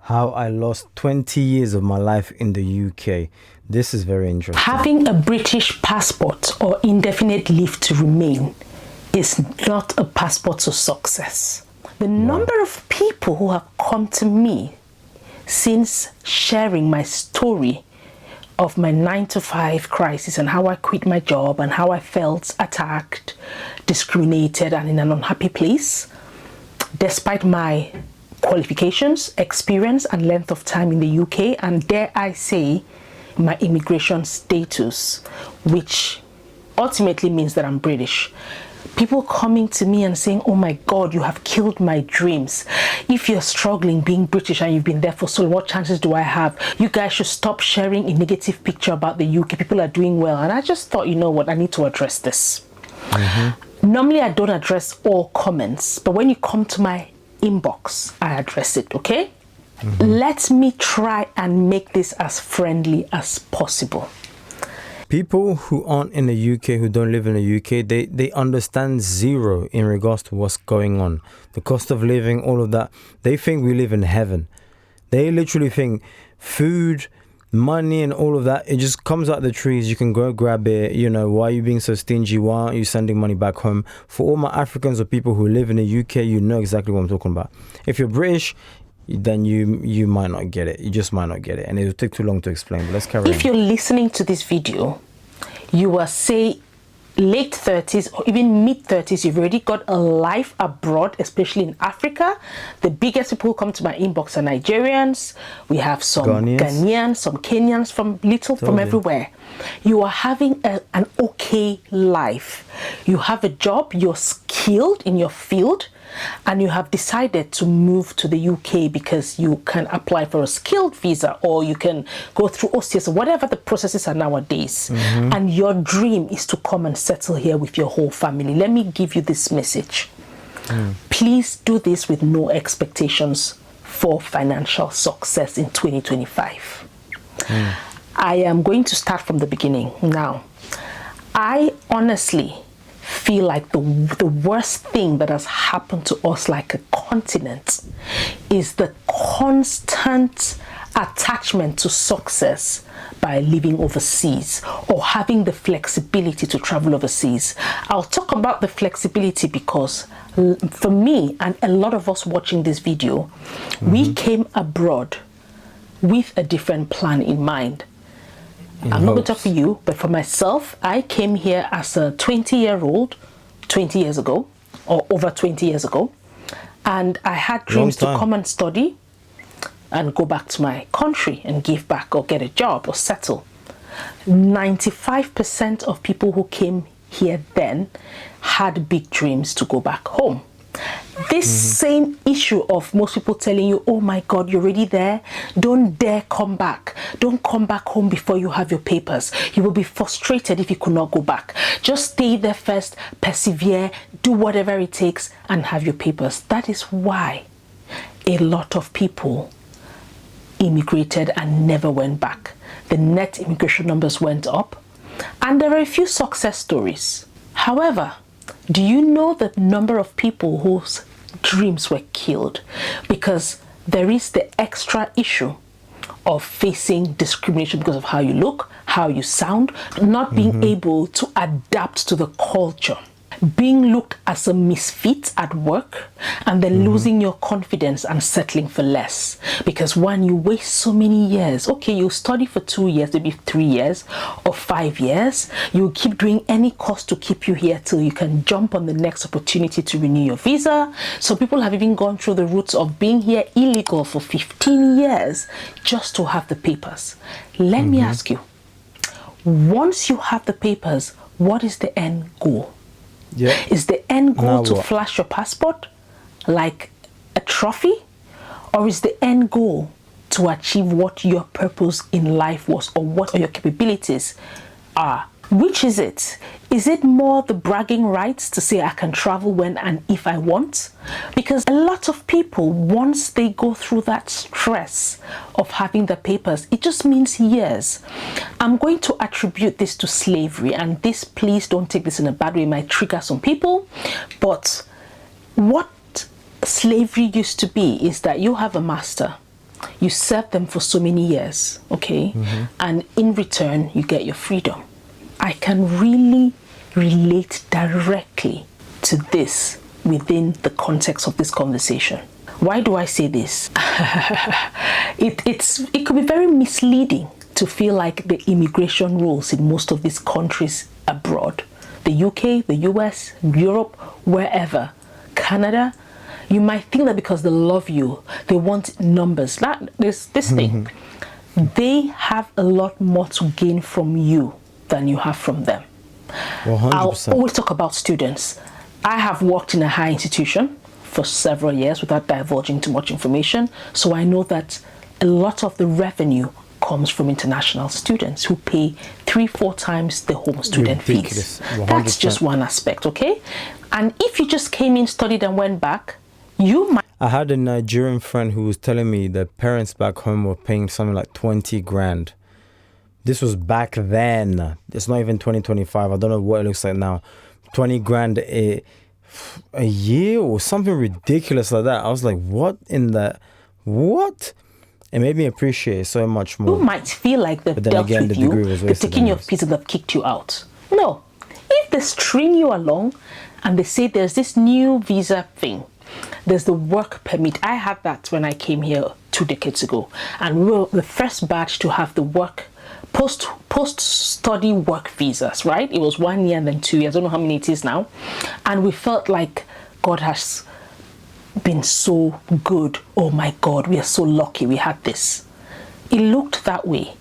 how I lost 20 years of my life in the UK. This is very interesting. Having a British passport or indefinite leave to remain is not a passport to success. The number of people who have come to me since sharing my story of my 9-to-5 crisis and how I quit my job and how I felt attacked, discriminated, and in an unhappy place, despite my qualifications, experience, and length of time in the UK, and dare I say, my immigration status, which ultimately means that I'm British. People coming to me and saying, oh my God, you have killed my dreams. If you're struggling being British and you've been there for so long, what chances do I have? You guys should stop sharing a negative picture about the UK. People are doing well. And I just thought, you know what, I need to address this. Normally, I don't address all comments, but when you come to my inbox, I address it, okay? Let me try and make this as friendly as possible. People who aren't in the UK, who don't live in the UK, they understand zero in regards to what's going on. The cost of living, all of that. They think we live in heaven. They literally think food, money and all of that, it just comes out the trees. You can go grab it. You know, why are you being so stingy? Why aren't you sending money back home? For all my Africans or people who live in the UK, you know exactly what I'm talking about. If you're British, then you might not get it. You just might not get it. And it will take too long to explain. But let's carry on. If you're listening to this video, you are, say, late 30s or even mid 30s, you've already got a life abroad, especially in Africa. The biggest people who come to my inbox are Nigerians. We have some Ghanaians, some Kenyans, from everywhere. You are having an okay life. You have a job, you're skilled in your field, and you have decided to move to the UK because you can apply for a skilled visa or you can go through OCS or whatever the processes are nowadays. And your dream is to come and settle here with your whole family. Let me give you this message. Please do this with no expectations for financial success in 2025. I am going to start from the beginning. Now, I honestly feel like the worst thing that has happened to us like a continent is the constant attachment to success by living overseas or having the flexibility to travel overseas. I'll talk about the flexibility because for me and a lot of us watching this video, we came abroad with a different plan in mind. I'm not going to talk for you, but for myself, I came here as a 20-year-old 20 years ago, or over 20 years ago, and I had dreams to come and study and go back to my country and give back or get a job or settle. 95% of people who came here then had big dreams to go back home. This same issue of most people telling you, oh my God, you're already there. Don't dare come back. Don't come back home before you have your papers. You will be frustrated if you could not go back. Just stay there first, persevere, do whatever it takes and have your papers. That is why a lot of people immigrated and never went back. The net immigration numbers went up and there are a few success stories. However, do you know the number of people whose dreams were killed? Because there is the extra issue of facing discrimination because of how you look, how you sound, not being able to adapt to the culture, being looked as a misfit at work, and then losing your confidence and settling for less. Because when you waste so many years, okay, you study for 2 years, maybe 3 years or 5 years, you keep doing any cost to keep you here till you can jump on the next opportunity to renew your visa. So people have even gone through the routes of being here illegal for 15 years just to have the papers. Let me ask you, once you have the papers, what is the end goal? Is the end goal to flash your passport like a trophy? Or is the end goal to achieve what your purpose in life was or what your capabilities are? Which is it? Is it more the bragging rights to say I can travel when and if I want? Because a lot of people, once they go through that stress of having the papers, it just means years. I'm going to attribute this to slavery, and this, please don't take this in a bad way, it might trigger some people. But what slavery used to be is that you have a master, You serve them for so many years, okay? And in return, you get your freedom. I can really relate directly to this within the context of this conversation. Why do I say this? It could be very misleading to feel like the immigration rules in most of these countries abroad, the UK, the US, Europe, wherever, Canada, you might think that because they love you, they want numbers. This thing, they have a lot more to gain from you than you have from them. 100%. I'll always talk about students. I have worked in a higher institution for several years without divulging too much information, so I know that a lot of the revenue comes from international students who pay 3-4 times the home student fees. 100%. That's just one aspect, okay? And if you just came in, studied, and went back, you might. I had a Nigerian friend who was telling me that parents back home were paying something like 20 grand. This was back then. It's not even 2025. I don't know what it looks like now. 20 grand a year or something ridiculous like that. I was like, what in the... What? It made me appreciate it so much more. You might feel like they've dealt with you, they've taken your fees and they've kicked you out. No. If they string you along and they say there's this new visa thing, there's the work permit. I had that when I came here 2 decades ago. And we were the first batch to have the work post-study work visas, right? It was 1 year and then 2 years. I don't know how many it is now. And we felt like God has been so good. Oh my God, we are so lucky we had this. It looked that way.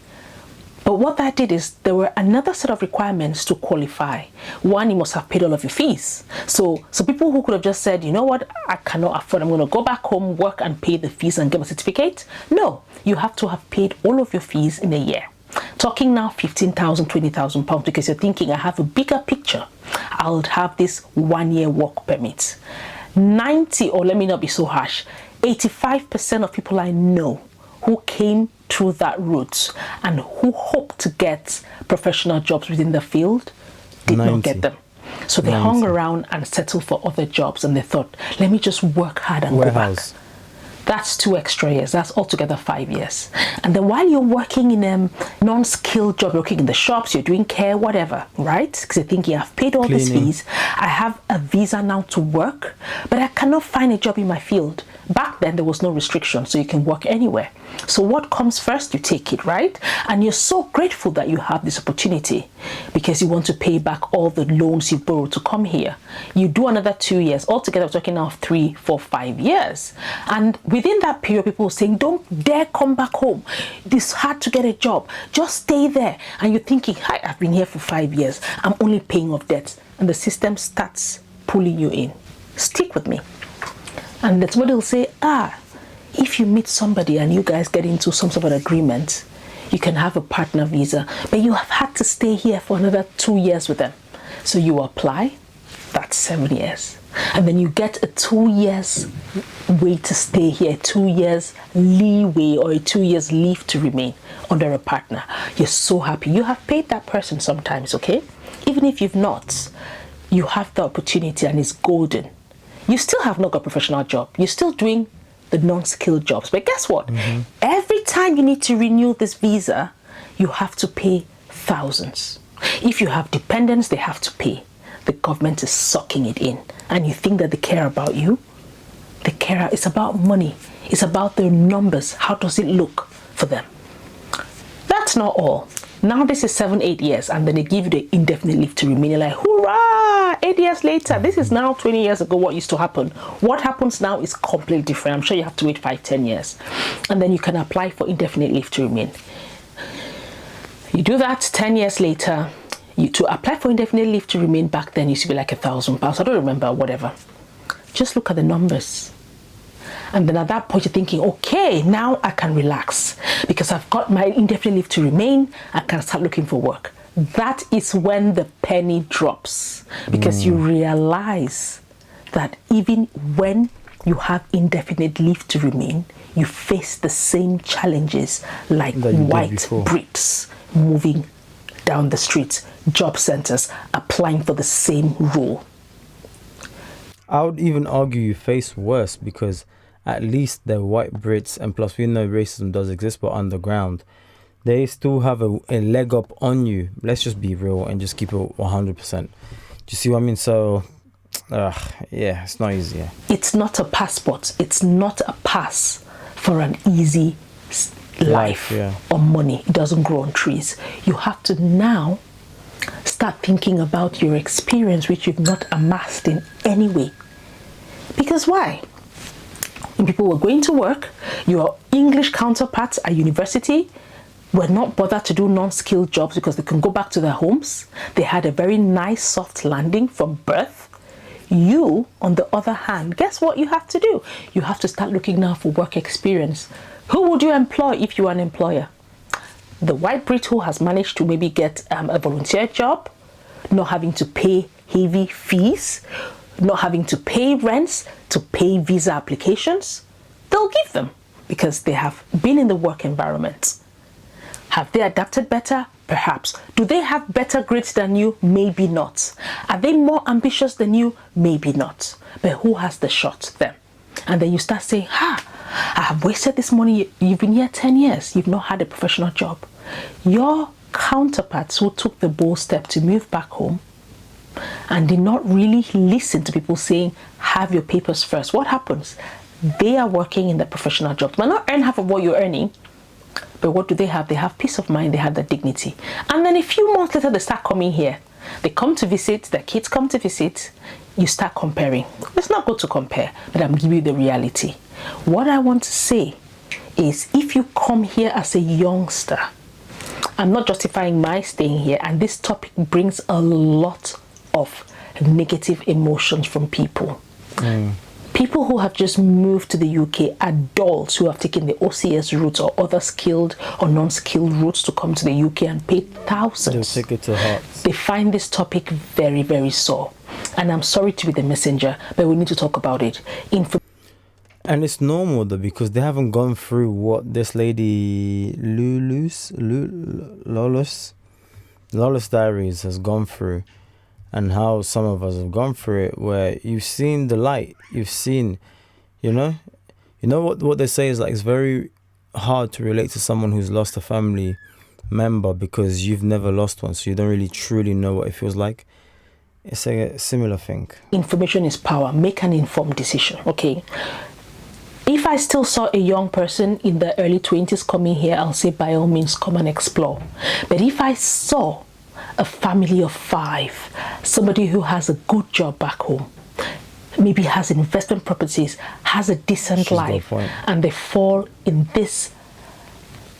But what that did is there were another set of requirements to qualify. One, you must have paid all of your fees. So people who could have just said, you know what, I cannot afford, I'm going to go back home, work and pay the fees and get a certificate. No, you have to have paid all of your fees in a year. Talking now 15,000, 20,000 pounds, because you're thinking, I have a bigger picture. I'll have this 1 year work permit. 90, or let me not be so harsh, 85% of people I know who came through that route and who hope to get professional jobs within the field did not get them. So they hung around and settled for other jobs, and they thought, let me just work hard and go back. That's 2 extra years. That's altogether 5 years. And then while you're working in a non-skilled job, you're working in the shops, you're doing care, whatever, right? Because you're thinking, I've paid all these fees. I have a visa now to work, but I cannot find a job in my field. Back then, there was no restriction, so you can work anywhere. So what comes first, you take it, right? And you're so grateful that you have this opportunity because you want to pay back all the loans you borrowed to come here. You do another 2 years. Altogether, we're talking now 3, 4, 5 years. And within that period, people were saying, don't dare come back home. It's hard to get a job. Just stay there. And you're thinking, hi, I've been here for 5 years. I'm only paying off debts. And the system starts pulling you in. Stick with me. And that's what they'll say, if you meet somebody and you guys get into some sort of an agreement, you can have a partner visa, but you have had to stay here for another 2 years with them. So you apply, that's 7 years. And then you get a 2 years way to stay here, 2 years leeway or a 2 years leave to remain under a partner. You're so happy. You have paid that person sometimes, okay? Even if you've not, you have the opportunity and it's golden. You still have not got a professional job. You're still doing the non-skilled jobs. But guess what? Every time you need to renew this visa, you have to pay thousands. If you have dependents, they have to pay. The government is sucking it in. And you think that they care about you? They care. It's about money. It's about their numbers. How does it look for them? That's not all. Now this is 7, 8 years, and then they give you the indefinite leave to remain. You're like, hurrah! 8 years later. This is now 20 years ago what used to happen. What happens now is completely different. I'm sure you have to wait 5, 10 years. And then you can apply for indefinite leave to remain. You do that 10 years later. To apply for indefinite leave to remain back then used to be like £1,000. I don't remember, whatever. Just look at the numbers. And then at that point, you're thinking, okay, now I can relax because I've got my indefinite leave to remain. I can start looking for work. That is when the penny drops because you realize that even when you have indefinite leave to remain, you face the same challenges like white Brits moving down the streets, job centers, applying for the same role. I would even argue you face worse because at least they're white Brits, and plus we know racism does exist, but underground. They still have a leg up on you. Let's just be real and just keep it 100%. Do you see what I mean? So, yeah, it's not easy. Yeah. It's not a passport. It's not a pass for an easy life or money. It doesn't grow on trees. You have to now start thinking about your experience, which you've not amassed in any way. Because why? When people were going to work, your English counterparts at university were not bothered to do non-skilled jobs because they can go back to their homes. They had a very nice soft landing from birth. You, on the other hand, guess what you have to do? You have to start looking now for work experience. Who would you employ if you are an employer? The white Brit who has managed to maybe get a volunteer job, not having to pay heavy fees, not having to pay rents, to pay visa applications, they'll give them because they have been in the work environment. Have they adapted better? Perhaps. Do they have better grades than you? Maybe not. Are they more ambitious than you? Maybe not. But who has the shot then? And then you start saying, I have wasted this money. You've been here 10 years. You've not had a professional job. Your counterparts who took the bold step to move back home and did not really listen to people saying, have your papers first. What happens? They are working in the professional job. They might not earn half of what you're earning, but what do they have? They have peace of mind. They have the dignity. And then a few months later, they start coming here. They come to visit. Their kids come to visit. You start comparing. It's not good to compare, but I'm giving you the reality. What I want to say is if you come here as a youngster, I'm not justifying my staying here, and this topic brings a lot of negative emotions from people. People who have just moved to the UK, adults who have taken the OCS route or other skilled or non-skilled routes to come to the UK and paid thousands. They'll take it to heart. They find this topic very, very sore. And I'm sorry to be the messenger, but we need to talk about it. And it's normal though, because they haven't gone through what this lady Lawless Diaries has gone through, and how some of us have gone through it, where you've seen the light, you've seen, you know what they say is like, it's very hard to relate to someone who's lost a family member because you've never lost one, so you don't really truly know what it feels like. It's a similar thing. Information is power. Make an informed decision, okay? If I still saw a young person in the early 20s coming here, I'll say by all means come and explore. But if I saw a family of 5, somebody who has a good job back home, maybe has investment properties, has a decent life, and they fall in this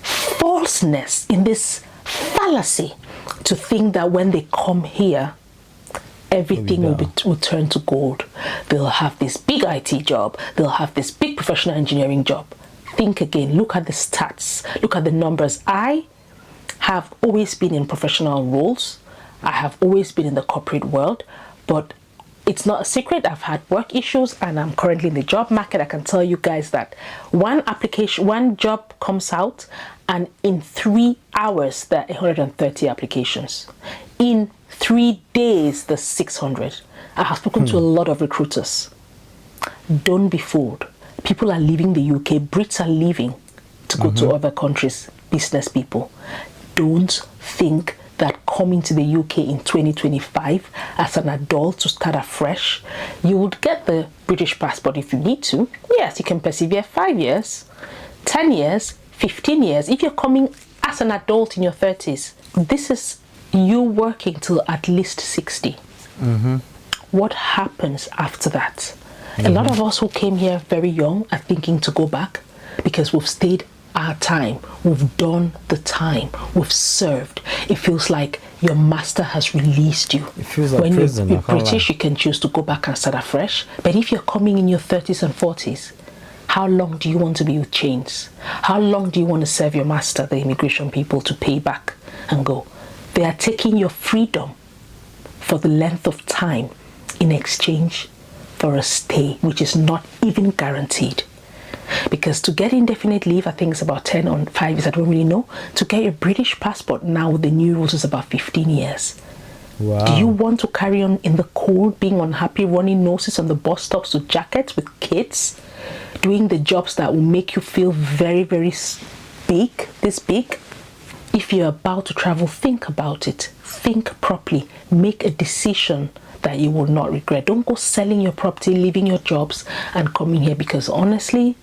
falseness, in this fallacy to think that when they come here, everything will turn to gold. They'll have this big IT job. They'll have this big professional engineering job. Think again. Look at the stats. Look at the numbers. I have always been in professional roles. I have always been in the corporate world, but it's not a secret. I've had work issues and I'm currently in the job market. I can tell you guys that one job comes out and in 3 hours, there are 130 applications. In 3 days, there's 600. I have spoken to a lot of recruiters. Don't be fooled. People are leaving the UK. Brits are leaving to go to other countries, business people. Don't think that coming to the UK in 2025 as an adult to start afresh, you would get the British passport if you need to. Yes, you can persevere 5 years, 10 years, 15 years. If you're coming as an adult in your 30s, this is you working till at least 60. What happens after that? A lot of us who came here very young are thinking to go back because we've stayed our time. We've done the time. We've served. It feels like your master has released you. It feels like when prison. you're British, you can choose to go back and start afresh. But if you're coming in your 30s and 40s, how long do you want to be with chains? How long do you want to serve your master, the immigration people, to pay back and go? They are taking your freedom for the length of time in exchange for a stay, which is not even guaranteed. Because to get indefinite leave, I think it's about 10 or 5 years, I don't really know. To get your British passport now with the new rules is about 15 years. Wow. Do you want to carry on in the cold, being unhappy, running noses on the bus stops with jackets, with kids, doing the jobs that will make you feel very, very big, this big. If you're about to travel, think about it. Think properly. Make a decision that you will not regret. Don't go selling your property, leaving your jobs, and coming here, because honestly,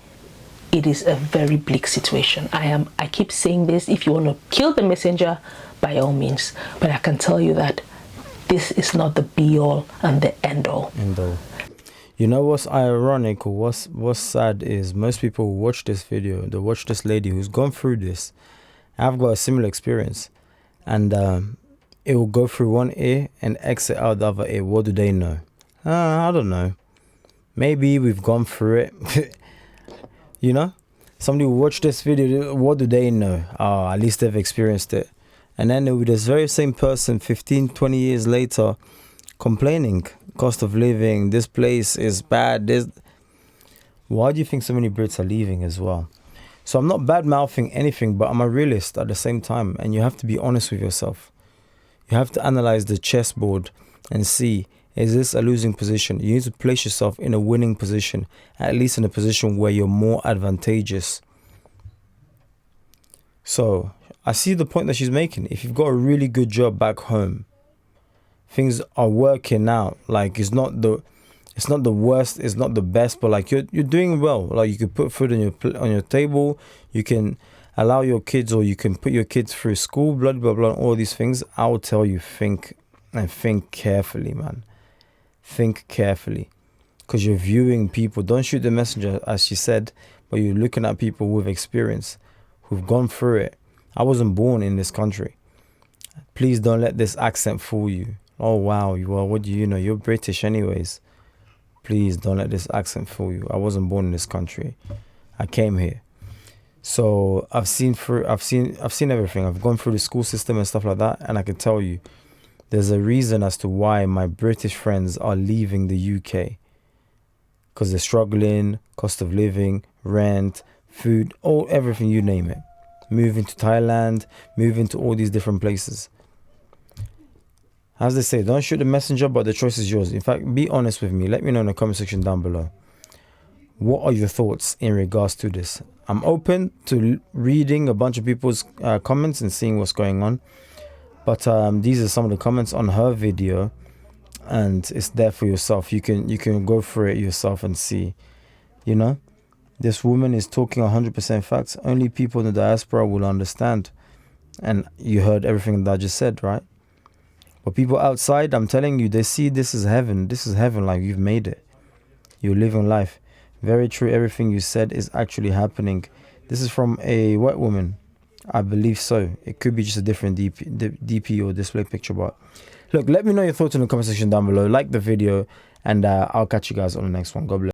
it is a very bleak situation. I keep saying this, if you want to kill the messenger, by all means. But I can tell you that this is not the be-all and the end-all. You know what's ironic or what's sad is most people who watch this video, they watch this lady who's gone through this. I've got a similar experience. And it will go through one ear and exit out the other ear. What do they know? I don't know. Maybe we've gone through it. You know? Somebody will watch this video. What do they know? Oh, at least they've experienced it. And then with this very same person 15, 20 years later complaining, cost of living, this place is bad. Why do you think so many Brits are leaving as well? So I'm not bad-mouthing anything, but I'm a realist at the same time. And you have to be honest with yourself. You have to analyze the chessboard and see, is this a losing position? You need to place yourself in a winning position, at least in a position where you're more advantageous. So I see the point that she's making. If you've got a really good job back home, things are working out. Like it's not the worst, it's not the best, but like you're doing well. Like you can put food on your table, you can allow your kids, or you can put your kids through school, blah blah blah, all these things. I will tell you, think carefully, man. Think carefully, because you're viewing people. Don't shoot the messenger, as she said, but you're looking at people with experience, who've gone through it. I wasn't born in this country. Please don't let this accent fool you. Oh wow, what do you know? You're British anyways. Please don't let this accent fool you. I wasn't born in this country. I came here. So I've seen everything. I've gone through the school system and stuff like that, and I can tell you, there's a reason as to why my British friends are leaving the UK. Because they're struggling, cost of living, rent, food, everything, you name it. Moving to Thailand, moving to all these different places. As they say, don't shoot the messenger, but the choice is yours. In fact, be honest with me. Let me know in the comment section down below. What are your thoughts in regards to this? I'm open to reading a bunch of people's comments and seeing what's going on. But these are some of the comments on her video, and it's there for yourself. You can go through it yourself and see. You know, this woman is talking 100% facts. Only people in the diaspora will understand. And you heard everything that I just said, right? But people outside, I'm telling you, they see this is heaven. This is heaven, like you've made it. You're living life. Very true. Everything you said is actually happening. This is from a white woman. I believe so. It could be just a different DP or display picture. But look, let me know your thoughts in the comment section down below. Like the video, and I'll catch you guys on the next one. God bless.